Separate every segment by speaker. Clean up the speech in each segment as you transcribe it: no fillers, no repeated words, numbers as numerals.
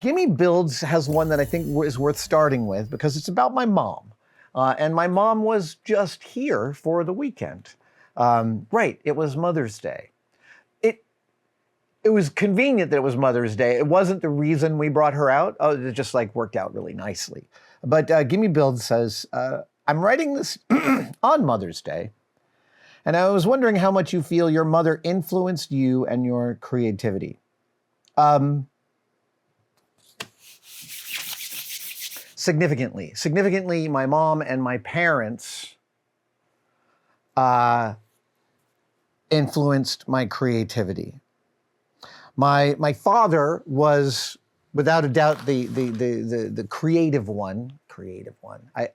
Speaker 1: Gimmebuilds has one that I think is worth starting with because it's about my mom. And my mom was just here for the weekend. Right, it was Mother's Day. It was convenient that it was Mother's Day. It wasn't the reason we brought her out. Oh, it just like worked out really nicely. But Gimmebuilds says, I'm writing this on Mother's Day, and I was wondering how much you feel your mother influenced you and your creativity. Significantly. Significantly, my mom and my parents influenced my creativity. My father was, without a doubt, the creative one.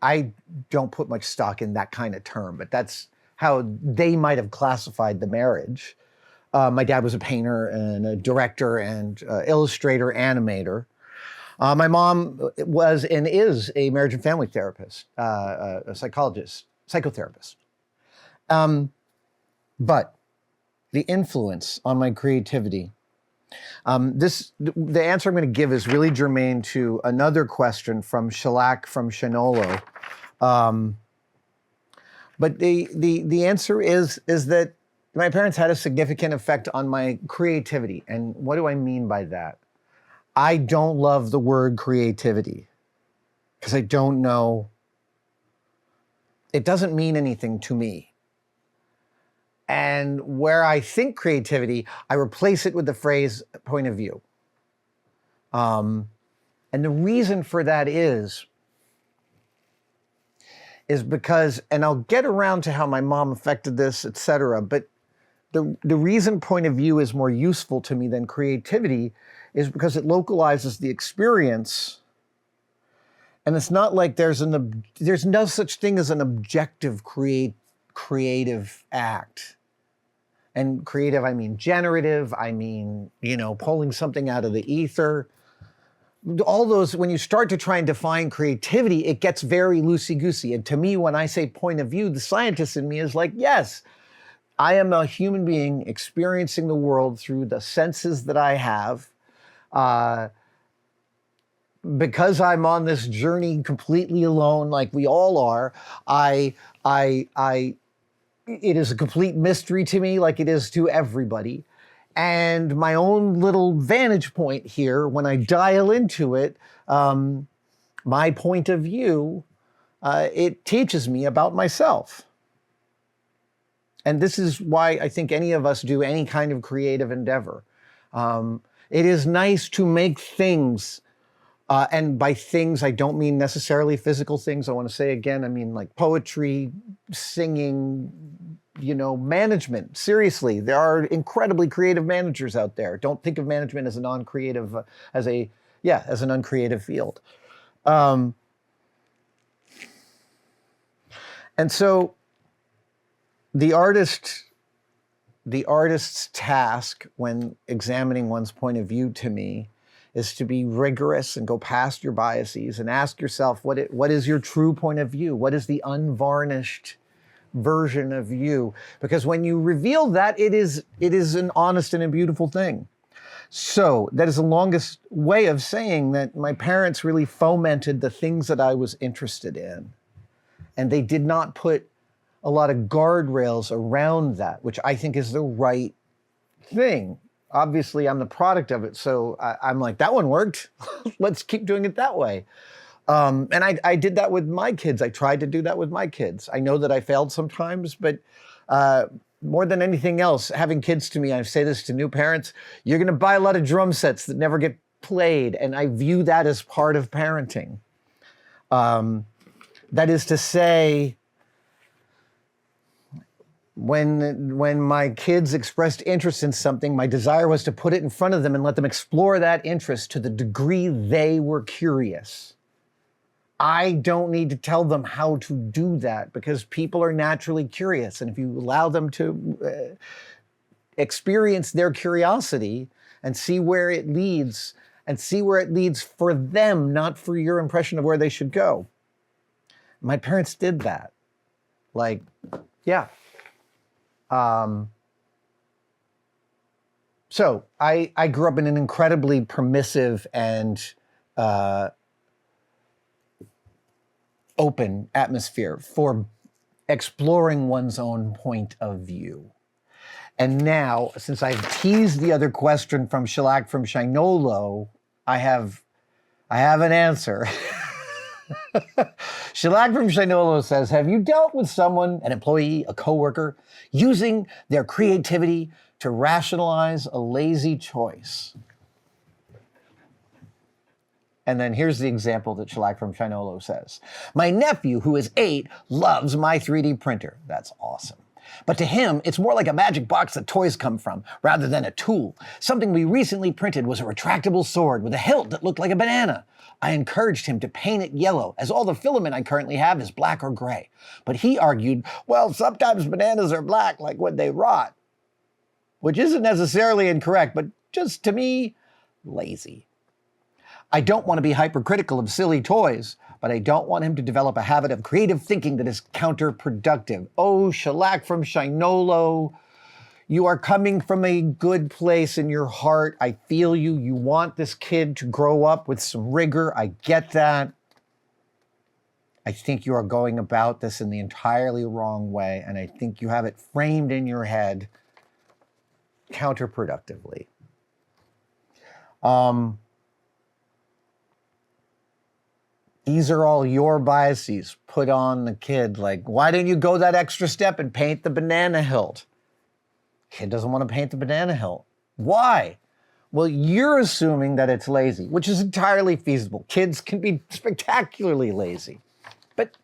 Speaker 1: I don't put much stock in that kind of term, but that's how they might have classified the marriage. My dad was a painter and a director and illustrator, animator. My mom was and is a marriage and family therapist, a psychologist, psychotherapist. But the influence on my creativity, the answer I'm going to give is really germane to another question from ShellacFromShinolo. But the answer is that my parents had a significant effect on my creativity. And what do I mean by that? I don't love the word creativity because I don't know. It doesn't mean anything to me. And where I think creativity, I replace it with the phrase point of view. And the reason for that is because, and I'll get around to how my mom affected this, etc. But the reason point of view is more useful to me than creativity is because it localizes the experience. And it's not like there's no such thing as an objective creative act. And creative, I mean generative, I mean, pulling something out of the ether. All those, when you start to try and define creativity, it gets very loosey-goosey. And to me, when I say point of view, the scientist in me is like, yes, I am a human being experiencing the world through the senses that I have. Because I'm on this journey completely alone, like we all are, it is a complete mystery to me, like it is to everybody. And my own little vantage point here, when I dial into it, my point of view, it teaches me about myself. And this is why I think any of us do any kind of creative endeavor. It is nice to make things, and by things, I don't mean necessarily physical things. I want to say again, I mean like poetry, singing, management. Seriously, there are incredibly creative managers out there. Don't think of management as a non-creative, as an uncreative field. And so the artist's task when examining one's point of view to me is to be rigorous and go past your biases and ask yourself, what is your true point of view? What is the unvarnished version of you? Because when you reveal that, it is an honest and a beautiful thing. So that is the longest way of saying that my parents really fomented the things that I was interested in. And they did not put a lot of guardrails around that, which I think is the right thing. Obviously, I'm the product of it, so I'm like, that one worked. Let's keep doing it that way. And I did that with my kids. I tried to do that with my kids. I know that I failed sometimes, but more than anything else, having kids to me, I say this to new parents, you're going to buy a lot of drum sets that never get played, and I view that as part of parenting. That is to say, when my kids expressed interest in something, my desire was to put it in front of them and let them explore that interest to the degree they were curious. I don't need to tell them how to do that because people are naturally curious. And if you allow them to experience their curiosity and see where it leads, and see where it leads for them, not for your impression of where they should go. My parents did that. So I grew up in an incredibly permissive and open atmosphere for exploring one's own point of view. And now, since I've teased the other question from ShellacFromShinolo, I have an answer. ShellacFromShinolo says, have you dealt with someone, an employee, a coworker, using their creativity to rationalize a lazy choice? And then here's the example that ShellacFromShinolo says. My nephew, who is 8, loves my 3D printer. That's awesome. But to him, it's more like a magic box that toys come from, rather than a tool. Something we recently printed was a retractable sword with a hilt that looked like a banana. I encouraged him to paint it yellow, as all the filament I currently have is black or gray. But he argued, well, sometimes bananas are black, like when they rot. Which isn't necessarily incorrect, but just, to me, lazy. I don't want to be hypercritical of silly toys, but I don't want him to develop a habit of creative thinking that is counterproductive. Oh, ShellacFromShinolo, you are coming from a good place in your heart. I feel you. You want this kid to grow up with some rigor. I get that. I think you are going about this in the entirely wrong way, and I think you have it framed in your head counterproductively. These are all your biases put on the kid. Like, why didn't you go that extra step and paint the banana hilt? Kid doesn't want to paint the banana hilt. Why? Well, you're assuming that it's lazy, which is entirely feasible. Kids can be spectacularly lazy. But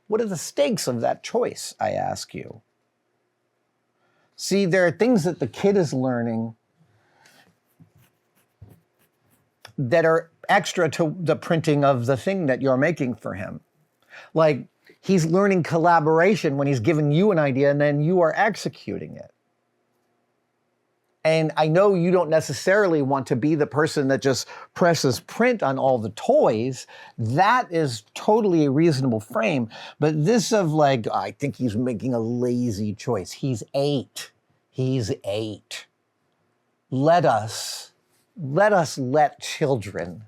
Speaker 1: what are the stakes of that choice, I ask you? See, there are things that the kid is learning that are extra to the printing of the thing that you're making for him. Like, he's learning collaboration when he's given you an idea and then you are executing it. And I know you don't necessarily want to be the person that just presses print on all the toys. That is totally a reasonable frame. But this of like, I think he's making a lazy choice. He's 8. He's 8. Let us let children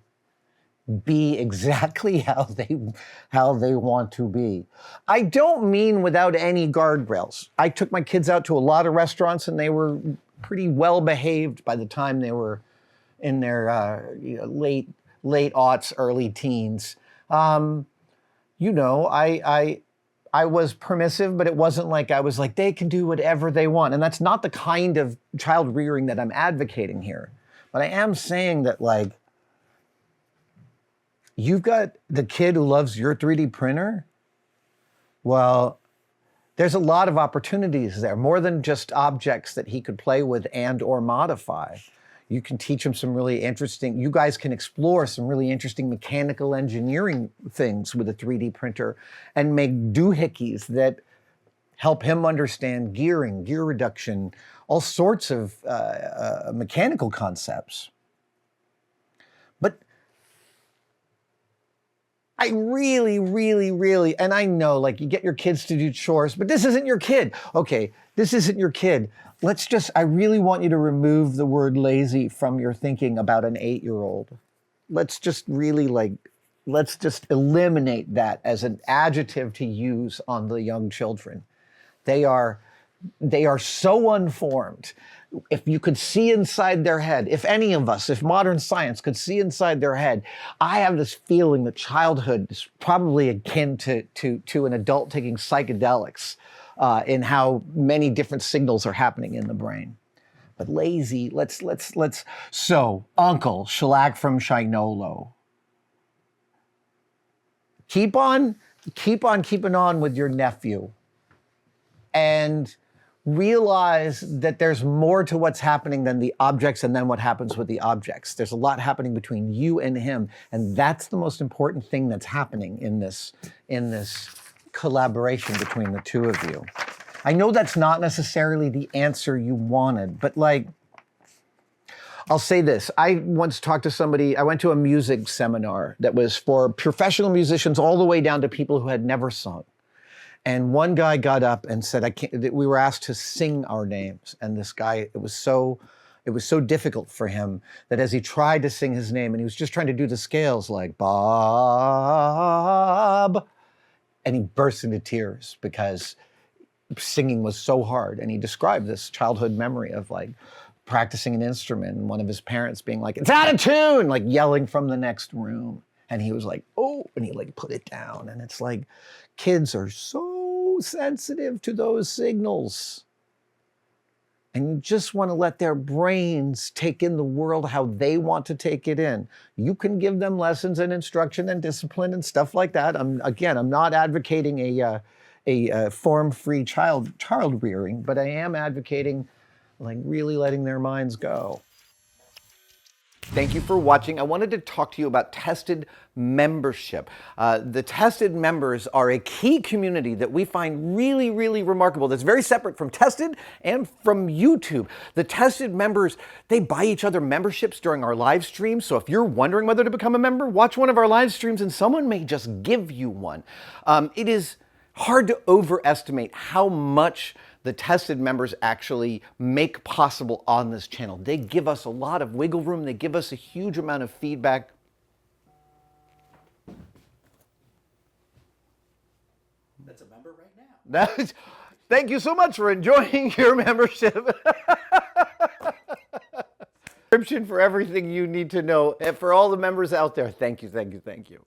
Speaker 1: be exactly how they want to be. I don't mean without any guardrails. I took my kids out to a lot of restaurants and they were pretty well behaved by the time they were in their late aughts, early teens. I was permissive, but it wasn't like I was like, they can do whatever they want. And that's not the kind of child rearing that I'm advocating here. But I am saying that, like, you've got the kid who loves your 3D printer. Well, there's a lot of opportunities there, more than just objects that he could play with and or modify. You can teach him some really interesting, you guys can explore some really interesting mechanical engineering things with a 3D printer and make doohickeys that help him understand gearing, gear reduction, all sorts of mechanical concepts. But I really, and I know, like, you get your kids to do chores, but this isn't your kid. Okay, this isn't your kid. I really want you to remove the word lazy from your thinking about an 8-year-old. Let's just eliminate that as an adjective to use on the young children. They are so unformed. If you could see inside their head, if any of us, if modern science could see inside their head, I have this feeling that childhood is probably akin to an adult taking psychedelics in how many different signals are happening in the brain. But lazy, so Uncle ShellacFromShinolo, keep on keeping on with your nephew and realize that there's more to what's happening than the objects and then what happens with the objects. There's a lot happening between you and him, and that's the most important thing that's happening in this collaboration between the two of you. I know that's not necessarily the answer you wanted, but like, I'll say this. I once talked to somebody, I went to a music seminar that was for professional musicians all the way down to people who had never sung. And one guy got up and said, we were asked to sing our names. And this guy, it was so difficult for him that as he tried to sing his name, and he was just trying to do the scales like Bob, and he burst into tears because singing was so hard. And he described this childhood memory of like practicing an instrument and one of his parents being like, it's out of tune, like yelling from the next room. And he was like, oh, and he like put it down. And it's like, kids are so sensitive to those signals. And you just want to let their brains take in the world how they want to take it in. You can give them lessons and instruction and discipline and stuff like that. I'm not advocating a form-free child rearing, but I am advocating like really letting their minds go. Thank you for watching. I wanted to talk to you about Tested membership. The Tested members are a key community that we find really, really remarkable. That's very separate from Tested and from YouTube. The Tested members, they buy each other memberships during our live streams. So if you're wondering whether to become a member, watch one of our live streams and someone may just give you one. It is hard to overestimate how much the Tested members actually make possible on this channel. They give us a lot of wiggle room. They give us a huge amount of feedback.
Speaker 2: That's a member right now.
Speaker 1: Thank you so much for enjoying your membership. Description for everything you need to know. And for all the members out there, thank you, thank you, thank you.